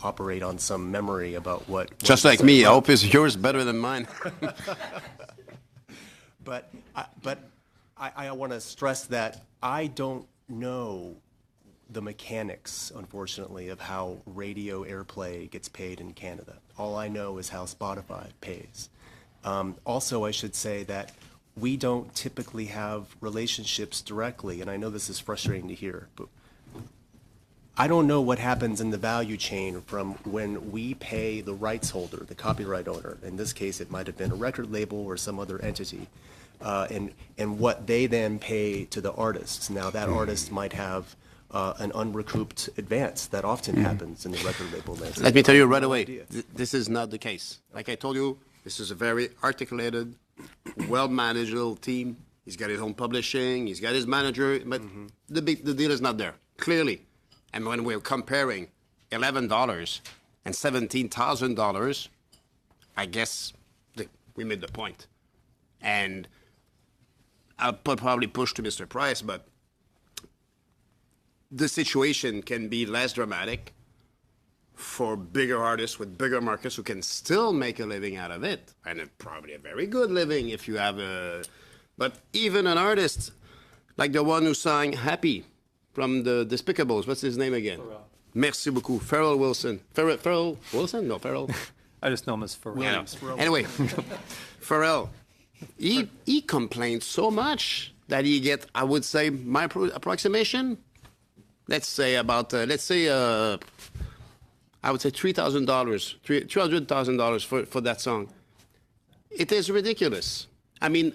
operate on some memory about what Just like me, I hope yours better than mine. But I want to stress that I don't know the mechanics, unfortunately, of how radio airplay gets paid in Canada. All I know is how Spotify pays. Also, I should say that we don't typically have relationships directly, and I know this is frustrating to hear, but I don't know what happens in the value chain from when we pay the rights holder, the copyright owner. In this case, it might have been a record label or some other entity, and what they then pay to the artists. Now, that artist might have an unrecouped advance. That often happens in the record label landscape. Let me tell you right away, this is not the case. Like I told you, this is a very articulated, well-managed little team. He's got his own publishing, he's got his manager, but the deal is not there, clearly. And when we're comparing $11 and $17,000, I guess we made the point. And I'll probably push to Mr. Price, but the situation can be less dramatic for bigger artists with bigger markets who can still make a living out of it, and probably a very good living if you have a... But even an artist like the one who sang Happy from the Despicables, what's his name again? Pharrell. Merci beaucoup. Pharrell Wilson. Pharrell Wilson? No, Pharrell. I just know him as Pharrell. Yeah. Anyway, Pharrell, he complained so much that he get, I would say, my approximation, let's say about, I would say $3,000, $200,000 for that song. It is ridiculous. I mean,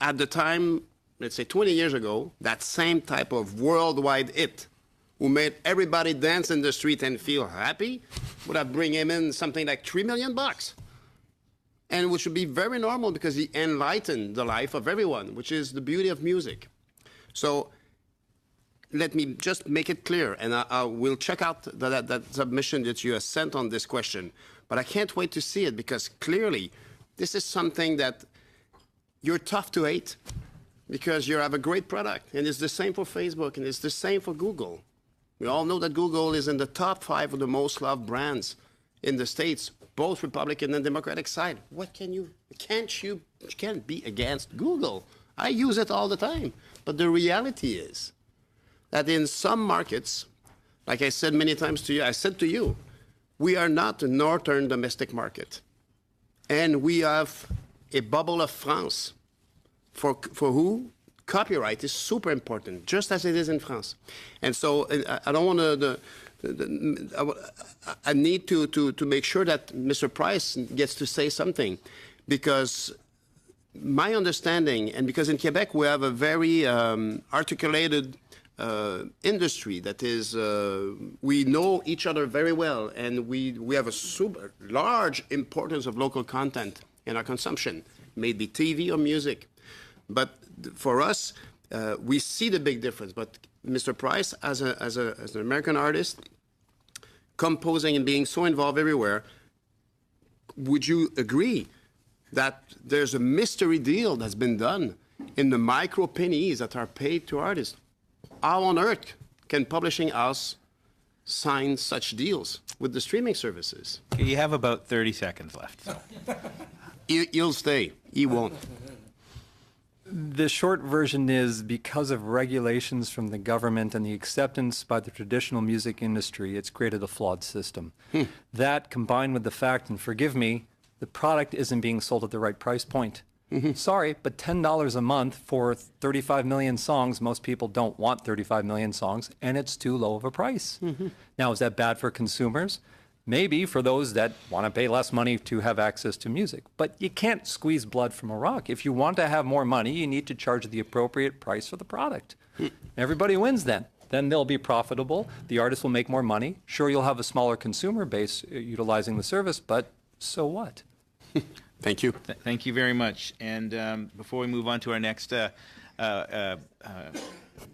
at the time, let's say 20 years ago, that same type of worldwide hit who made everybody dance in the street and feel happy would have bring him in something like $3 million. And which would be very normal because he enlightened the life of everyone, which is the beauty of music. So let me just make it clear, and I will check out that submission that you have sent on this question. But I can't wait to see it because clearly this is something that you're tough to hate because you have a great product. And it's the same for Facebook, and it's the same for Google. We all know that Google is in the top 5 of the most loved brands in the States, both Republican and Democratic side. What can you can't be against Google. I use it all the time. But the reality is that in some markets, like I said many times to you, I said to you, we are not a northern domestic market. And we have a bubble of France for who copyright is super important, just as it is in France. And so I don't want to, I need to make sure that Mr. Price gets to say something, because my understanding, and because in Quebec we have a very articulated industry that is, we know each other very well, and we have a super large importance of local content in our consumption, maybe TV or music. But for us, we see the big difference. But Mr. Price, as an American artist, composing and being so involved everywhere, would you agree that there's a mystery deal that's been done in the micro pennies that are paid to artists? How on earth can publishing house sign such deals with the streaming services? Okay, you have about 30 seconds left. So. He'll stay. He won't. The short version is, because of regulations from the government and the acceptance by the traditional music industry, it's created a flawed system. That, combined with the fact, and forgive me, the product isn't being sold at the right price point. Sorry, but $10 a month for 35 million songs, most people don't want 35 million songs, and it's too low of a price. Now, is that bad for consumers? Maybe for those that want to pay less money to have access to music. But you can't squeeze blood from a rock. If you want to have more money, you need to charge the appropriate price for the product. Everybody wins then. Then they'll be profitable. The artist will make more money. Sure, you'll have a smaller consumer base utilizing the service, but so what? Thank you. Thank you very much. And before we move on to our next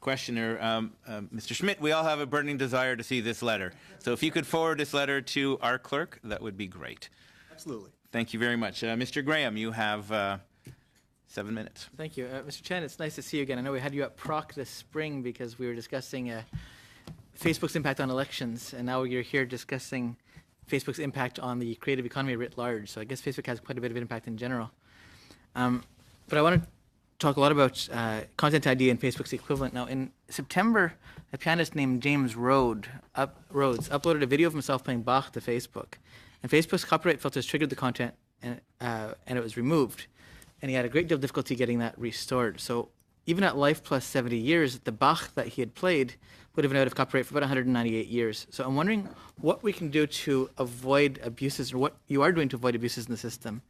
questioner, Mr. Schmidt, we all have a burning desire to see this letter. So if you could forward this letter to our clerk, that would be great. Absolutely. Thank you very much. Mr. Graham, you have 7 minutes. Thank you. Mr. Chen, it's nice to see you again. I know we had you at PROC this spring because we were discussing Facebook's impact on elections, and now you're here discussing Facebook's impact on the creative economy writ large. So I guess Facebook has quite a bit of impact in general. But I want to talk a lot about Content ID and Facebook's equivalent. Now, in September, a pianist named James Rhodes uploaded a video of himself playing Bach to Facebook. And Facebook's copyright filters triggered the content, and it was removed. And he had a great deal of difficulty getting that restored. So even at life plus 70 years, the Bach that he had played would have been out of copyright for about 198 years. So I'm wondering what we can do to avoid abuses, or what you are doing to avoid abuses in the system.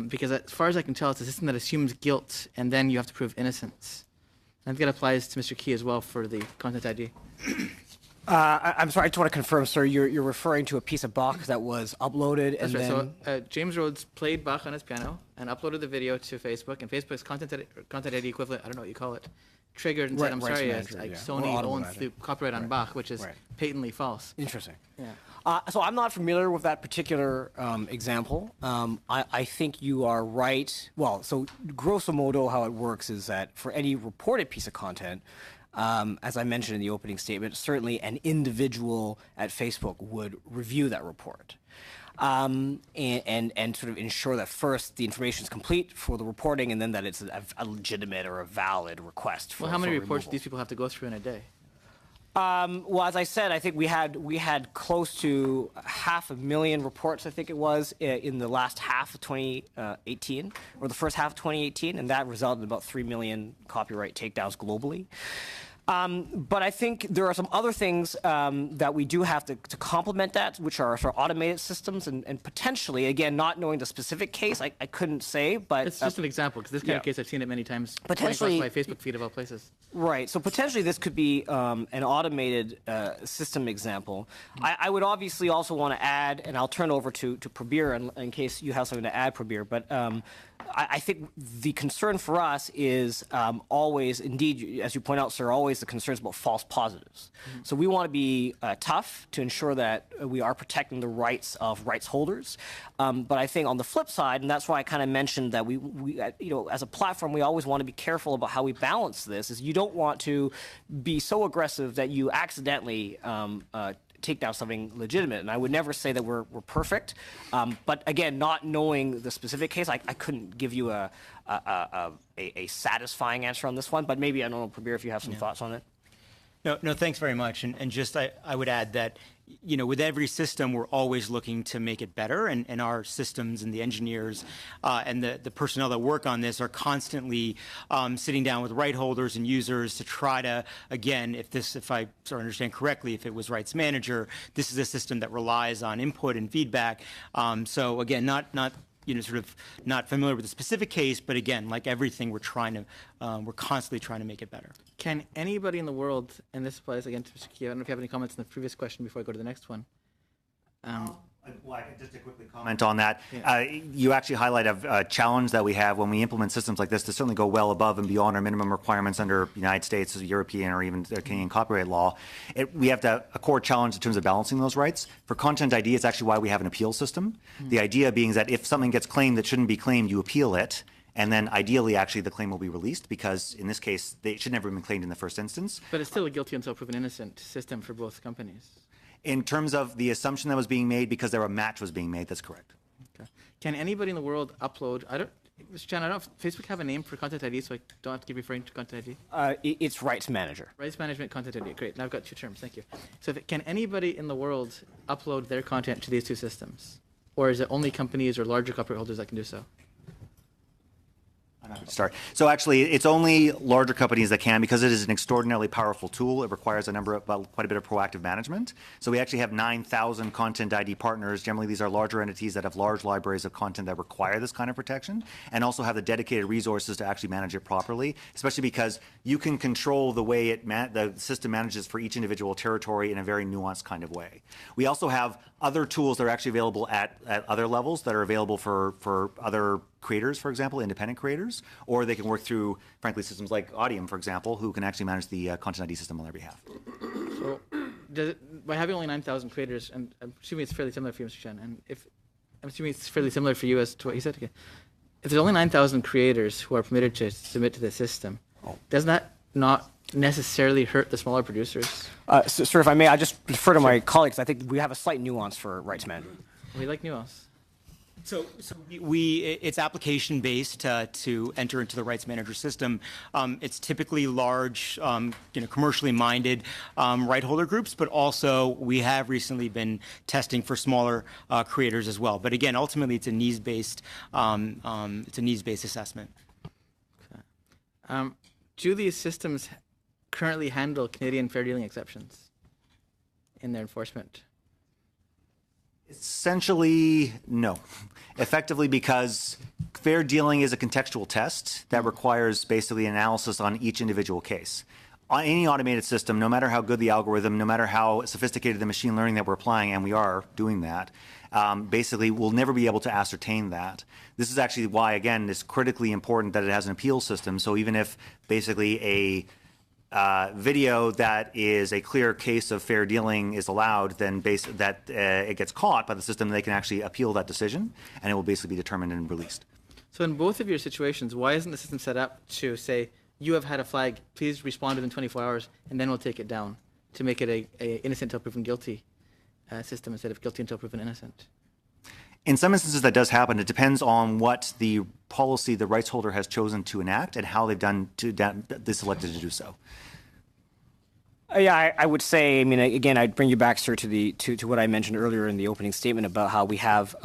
Because as far as I can tell, it's a system that assumes guilt, and then you have to prove innocence. I think that applies to Mr. Key as well for the Content ID. I'm sorry, I just want to confirm, sir, you're referring to a piece of Bach that was uploaded and That's right. then... So James Rhodes played Bach on his piano and uploaded the video to Facebook, and Facebook's Content ID equivalent, I don't know what you call it, triggered and said, I'm Rights sorry, manager, like yeah. Sony Or owns automatic. the copyright on Bach, which is Right. patently false. Interesting. Yeah. So I'm not familiar with that particular example. I think you are right. Well, so grosso modo, how it works is that for any reported piece of content, as I mentioned in the opening statement, certainly an individual at Facebook would review that report. And sort of ensure that first the information is complete for the reporting, and then that it's a legitimate or a valid request for Well, how many for reports do removal. these people have to go through in a day? Well, as I said, I think we had close to 500,000 reports, I think it was, in the last half of 2018, or the first half of 2018, and that resulted in about 3 million copyright takedowns globally. But I think there are some other things that we do have to complement that, which are sort of automated systems, and potentially, again, not knowing the specific case, I couldn't say, but... It's just an example, because this kind of yeah. case, I've seen it many times. Potentially- My Facebook feed of all places. Right. So potentially this could be an automated system example. I would obviously also want to add, and I'll turn over to Prabir in case you have something to add, Prabir, but I think the concern for us is always, indeed, as you point out, sir, always the concerns about false positives. So we want to be tough to ensure that we are protecting the rights of rights holders. But I think on the flip side, and that's why I kind of mentioned that we as a platform, we always want to be careful about how we balance this, is you don't want to be so aggressive that you accidentally take down something legitimate. And I would never say that we're perfect. But again, not knowing the specific case, I couldn't give you a satisfying answer on this one. But maybe, I don't know, Prabir, if you have some thoughts on it. No, thanks very much. And just I would add that, with every system, we're always looking to make it better. And our systems and the engineers and the personnel that work on this are constantly sitting down with right holders and users to try to, again, if I sort of understand correctly, if it was Rights Manager, this is a system that relies on input and feedback. So again, not sort of not familiar with the specific case, but again, like everything, we're constantly trying to make it better. Can anybody in the world, and this applies again to Mr. Key, I don't know if you have any comments on the previous question before I go to the next one. Well, I can just quickly comment on that. You actually highlight a challenge that we have when we implement systems like this to certainly go well above and beyond our minimum requirements under United States, European, or even Canadian copyright law. We have a core challenge in terms of balancing those rights. For Content ID, it's actually why we have an appeal system. The idea being that if something gets claimed that shouldn't be claimed, you appeal it. And then ideally, actually, the claim will be released because in this case, it should never have been claimed in the first instance. But it's still a guilty until proven innocent system for both companies. In terms of the assumption that was being made because there a match was being made, that's correct. Okay. Can anybody in the world upload, Mr. Chan, I don't know if Facebook have a name for Content ID, so I don't have to keep referring to Content ID. It's Rights Manager. Rights Management Content ID, great. Now I've got two terms, thank you. So can anybody in the world upload their content to these two systems? Or is it only companies or larger copyright holders that can do so? Start. So actually, it's only larger companies that can because it is an extraordinarily powerful tool. It requires quite a bit of proactive management. So we actually have 9,000 Content ID partners. Generally, these are larger entities that have large libraries of content that require this kind of protection and also have the dedicated resources to actually manage it properly, especially because you can control the way the system manages for each individual territory in a very nuanced kind of way. We also have other tools that are actually available at other levels that are available for other creators, for example, independent creators, or they can work through, frankly, systems like Audium, for example, who can actually manage the Content ID system on their behalf. So by having only 9,000 creators, and I'm assuming it's fairly similar for you, Mr. Chen, and I'm assuming it's fairly similar for you as to what you said. Okay. If there's only 9,000 creators who are permitted to submit to the system, doesn't that not necessarily hurt the smaller producers? Sir, if I may, I just defer to my colleagues. I think we have a slight nuance for rights management. We like nuance. So it's application based to enter into the rights manager system. It's typically large, commercially minded right holder groups, but also we have recently been testing for smaller creators as well. But again, ultimately, it's a needs based assessment. Do these systems currently handle Canadian fair dealing exceptions in their enforcement? Essentially, no. Effectively, because fair dealing is a contextual test that requires basically analysis on each individual case. On any automated system, no matter how good the algorithm, no matter how sophisticated the machine learning that we're applying, and we are doing that, basically we'll never be able to ascertain that. This is actually why, again, it's critically important that it has an appeal system. So even if basically a video that is a clear case of fair dealing is allowed, then it gets caught by the system, they can actually appeal that decision, and it will basically be determined and released. So in both of your situations, why isn't the system set up to say, you have had a flag, please respond within 24 hours, and then we'll take it down, to make it a innocent until proven guilty system instead of guilty until proven innocent? In some instances, that does happen. It depends on what the policy the rights holder has chosen to enact and how they selected to do so. Yeah, I would say. I mean, again, I'd bring you back, sir, to what I mentioned earlier in the opening statement about how we have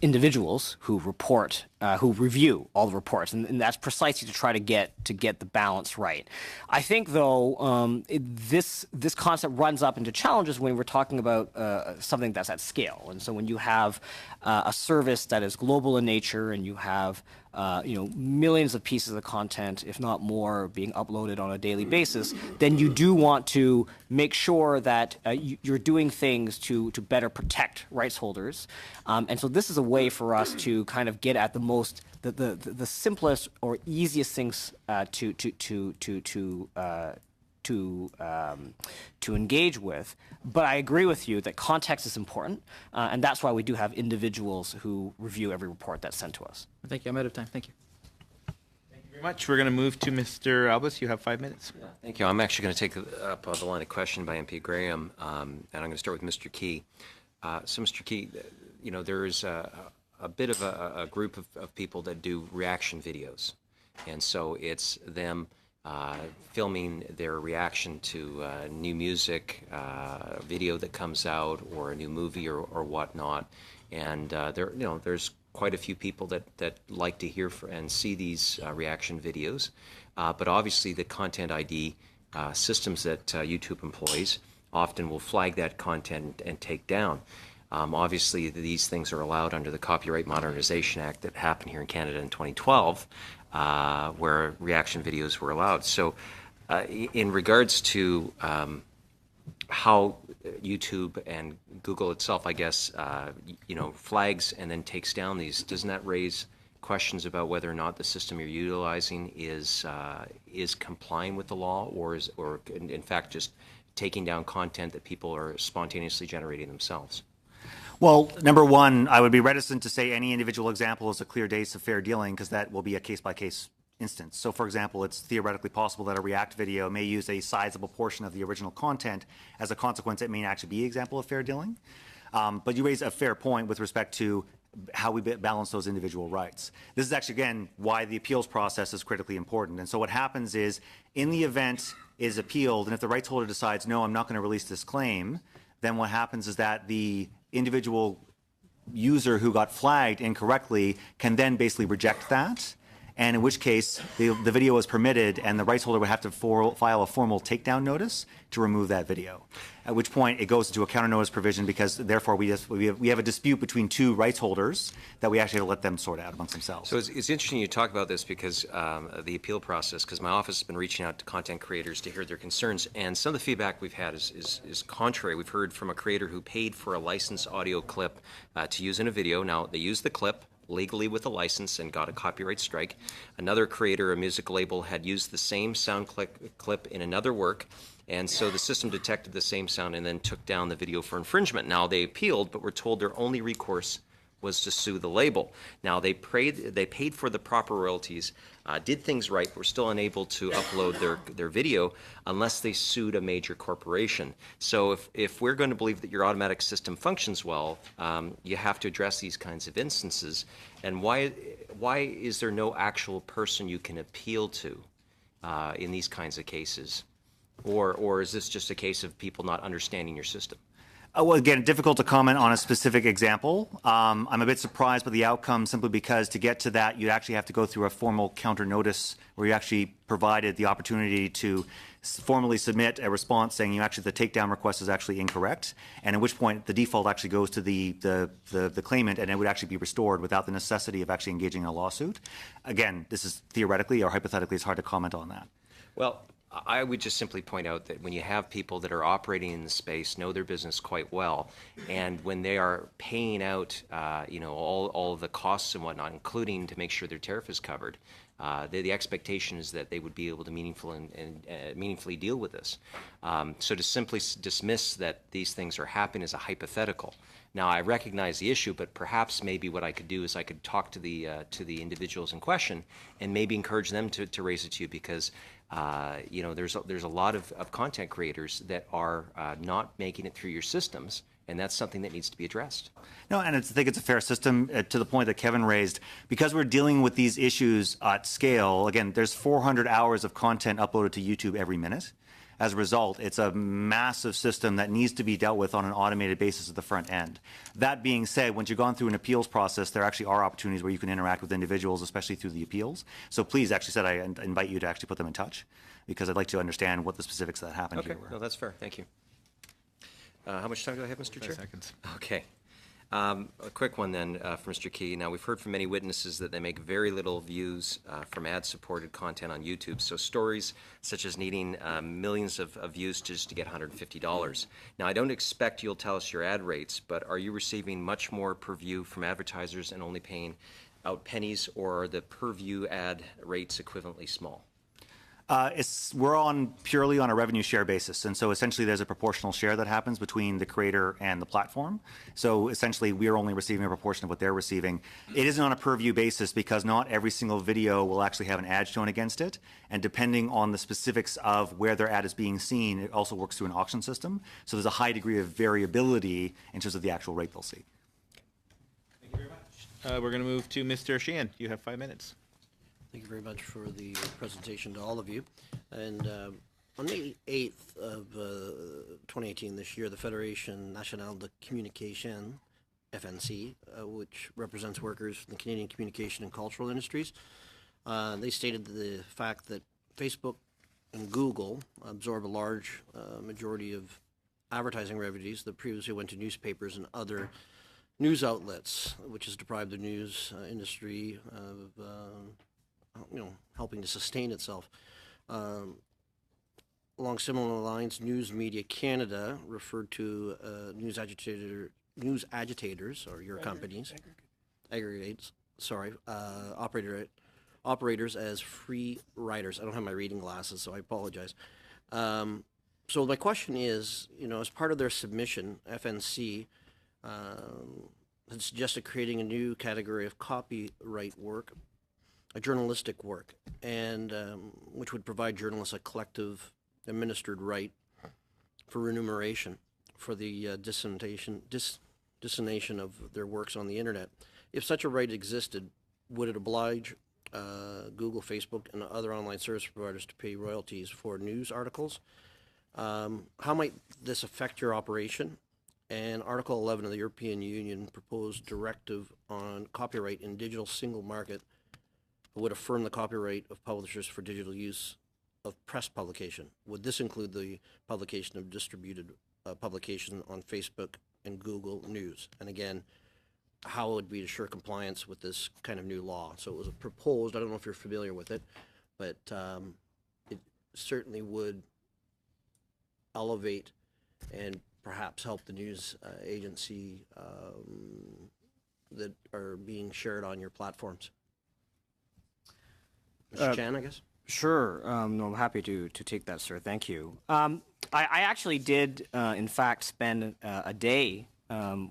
individuals who report, who review all the reports, and that's precisely to try to get the balance right. I think, though, this concept runs up into challenges when we're talking about something that's at scale, and so when you have a service that is global in nature, and you have millions of pieces of content, if not more, being uploaded on a daily basis, then you do want to make sure that you're doing things to better protect rights holders. And so this is a way for us to kind of get at the simplest or easiest things to engage with. But I agree with you that context is important, and that's why we do have individuals who review every report that's sent to us. Thank you. I'm out of time. Thank you. Thank you very much. We're going to move to Mr. Albus. You have 5 minutes. Thank you. I'm actually going to take up the line of question by MP Graham, and I'm going to start with Mr. Key. So, Mr. Key, there is a bit of a group of people that do reaction videos, and so it's them filming their reaction to new music, video that comes out, or a new movie, or whatnot. And there's quite a few people that like to hear and see these reaction videos. But obviously, the Content ID systems that YouTube employs often will flag that content and take down. Obviously, these things are allowed under the Copyright Modernization Act that happened here in Canada in 2012. Where reaction videos were allowed. So in regards to how YouTube and Google itself, I guess, flags and then takes down these, doesn't that raise questions about whether or not the system you're utilizing is complying with the law, or in fact just taking down content that people are spontaneously generating themselves? Well, number one, I would be reticent to say any individual example is a clear case of fair dealing, because that will be a case-by-case instance. So, for example, it's theoretically possible that a React video may use a sizable portion of the original content. As a consequence, it may actually be an example of fair dealing. But you raise a fair point with respect to how we balance those individual rights. This is actually, again, why the appeals process is critically important. And so what happens is, in the event is appealed, and if the rights holder decides, no, I'm not going to release this claim, then what happens is that the individual user who got flagged incorrectly can then basically reject that, and in which case the video is permitted, and the rights holder would have to file a formal takedown notice to remove that video, at which point it goes into a counter notice provision, because therefore we have a dispute between two rights holders that we actually have to let them sort out amongst themselves. So it's interesting you talk about this, because the appeal process, because my office has been reaching out to content creators to hear their concerns, and some of the feedback we've had is contrary. We've heard from a creator who paid for a licensed audio clip to use in a video. Now, they used the clip legally with a license and got a copyright strike. Another creator, a music label, had used the same sound clip in another work, and so the system detected the same sound and then took down the video for infringement. Now, they appealed, but were told their only recourse was to sue the label. Now, they paid for the proper royalties, did things right, but were still unable to upload their video unless they sued a major corporation. So if we're going to believe that your automatic system functions well, you have to address these kinds of instances. And why is there no actual person you can appeal to in these kinds of cases? Or is this just a case of people not understanding your system? Well, again, difficult to comment on a specific example. I'm a bit surprised by the outcome simply because to get to that, you'd actually have to go through a formal counter notice where you actually provided the opportunity to formally submit a response saying the takedown request is actually incorrect, and at which point the default actually goes to the claimant and it would actually be restored without the necessity of actually engaging in a lawsuit. Again, this is theoretically or hypothetically, it's hard to comment on that. Well, I would just simply point out that when you have people that are operating in the space, know their business quite well, and when they are paying out, all of the costs and whatnot, including to make sure their tariff is covered, the expectation is that they would be able to meaningfully deal with this. So to simply dismiss that these things are happening is a hypothetical. Now, I recognize the issue, but perhaps maybe what I could do is I could talk to the individuals in question and maybe encourage them to raise it to you, because there's a lot of content creators that are not making it through your systems, and that's something that needs to be addressed. No, and I think it's a fair system to the point that Kevin raised. Because we're dealing with these issues at scale, again, there's 400 hours of content uploaded to YouTube every minute. As a result, it's a massive system that needs to be dealt with on an automated basis at the front end. That being said, once you've gone through an appeals process, there actually are opportunities where you can interact with individuals, especially through the appeals. So please, I invite you to actually put them in touch, because I'd like to understand what the specifics that happened here were. No, that's fair. Thank you. How much time do I have, Mr. Chair? 5 seconds. Okay. A quick one then for Mr. Key. Now, we've heard from many witnesses that they make very little views from ad-supported content on YouTube. So stories such as needing millions of views just to get $150. Now, I don't expect you'll tell us your ad rates, but are you receiving much more per view from advertisers and only paying out pennies, or are the per view ad rates equivalently small? We're purely on a revenue share basis, and so essentially there's a proportional share that happens between the creator and the platform. So essentially we are only receiving a proportion of what they're receiving. It isn't on a per view basis because not every single video will actually have an ad shown against it, and depending on the specifics of where their ad is being seen, it also works through an auction system. So there's a high degree of variability in terms of the actual rate they'll see. Thank you very much. We're going to move to Mr. Sheehan. You have 5 minutes. Thank you very much for the presentation to all of you. And on May 8th of 2018, this year, the Fédération Nationale de Communication, FNC, which represents workers in the Canadian communication and cultural industries, they stated the fact that Facebook and Google absorb a large majority of advertising revenues that previously went to newspapers and other news outlets, which has deprived the news industry of helping to sustain itself. Along similar lines, News Media Canada referred to news agitators, or your companies, operators as free riders. I don't have my reading glasses, so I apologize. So my question is, as part of their submission, FNC had suggested creating a new category of copyright work, a journalistic work, and which would provide journalists a collective administered right for remuneration for the dissemination of their works on the internet. If such a right existed, would it oblige Google, Facebook, and other online service providers to pay royalties for news articles? How might this affect your operation? And Article 11 of the European Union proposed directive on copyright in digital single market would affirm the copyright of publishers for digital use of press publication. Would this include the publication of distributed publication on Facebook and Google News? And again, how would we ensure compliance with this kind of new law? So it was proposed, I don't know if you're familiar with it, but it certainly would elevate and perhaps help the news agency that are being shared on your platforms. Mr. Chan, I guess? Sure. No, I'm happy to take that, sir. Thank you. I actually did, in fact, spend a day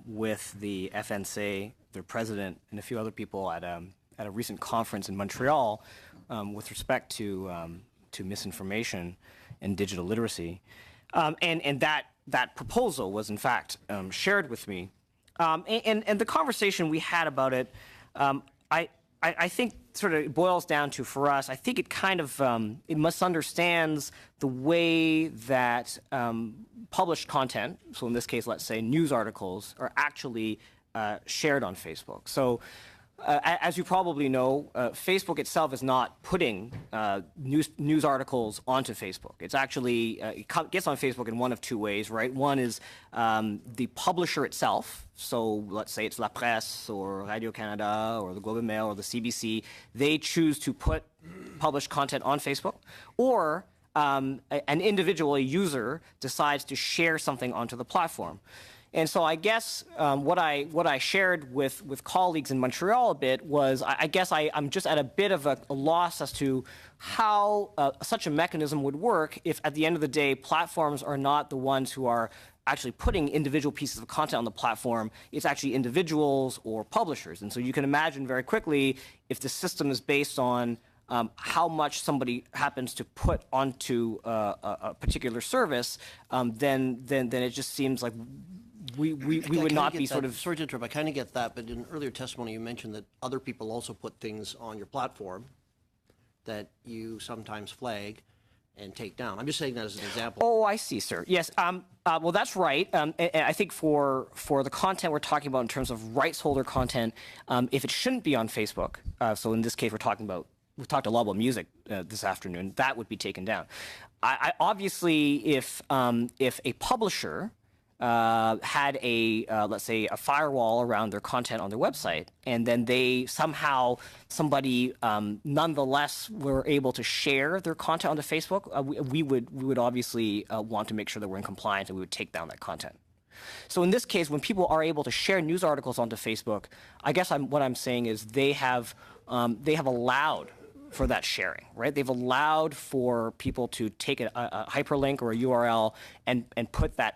with the FNC, their president, and a few other people at a recent conference in Montreal with respect to misinformation and digital literacy. And that proposal was, in fact, shared with me. And the conversation we had about it, I think sort of boils down to, for us, I think it kind of it misunderstands the way that published content, so in this case, let's say news articles, are actually shared on Facebook. So as you probably know, Facebook itself is not putting news articles onto Facebook. It's actually, it gets on Facebook in one of two ways, right? One is the publisher itself. So let's say it's La Presse or Radio-Canada or the Globe and Mail or the CBC. They choose to put published content on Facebook. Or an individual, a user, decides to share something onto the platform. And so I guess what I shared with colleagues in Montreal a bit was I guess I'm just at a bit of a loss as to how such a mechanism would work if at the end of the day platforms are not the ones who are actually putting individual pieces of content on the platform. It's actually individuals or publishers. And so you can imagine very quickly if the system is based on how much somebody happens to put onto a particular service, then it just seems like we would not be sort of... Sorry to interrupt, I kind of get that, but in earlier testimony you mentioned that other people also put things on your platform that you sometimes flag and take down. I'm just saying that as an example. Oh, I see, sir. Yes, well, that's right. And I think for the content we're talking about in terms of rights holder content, if it shouldn't be on Facebook, so in this case we've talked a lot about music this afternoon, that would be taken down. I obviously, if a publisher had let's say, a firewall around their content on their website, and then somebody nonetheless were able to share their content onto Facebook, we would obviously want to make sure that we're in compliance and we would take down that content. So in this case, when people are able to share news articles onto Facebook, I guess what I'm saying is they have allowed for that sharing, right? They've allowed for people to take a hyperlink or a URL and put that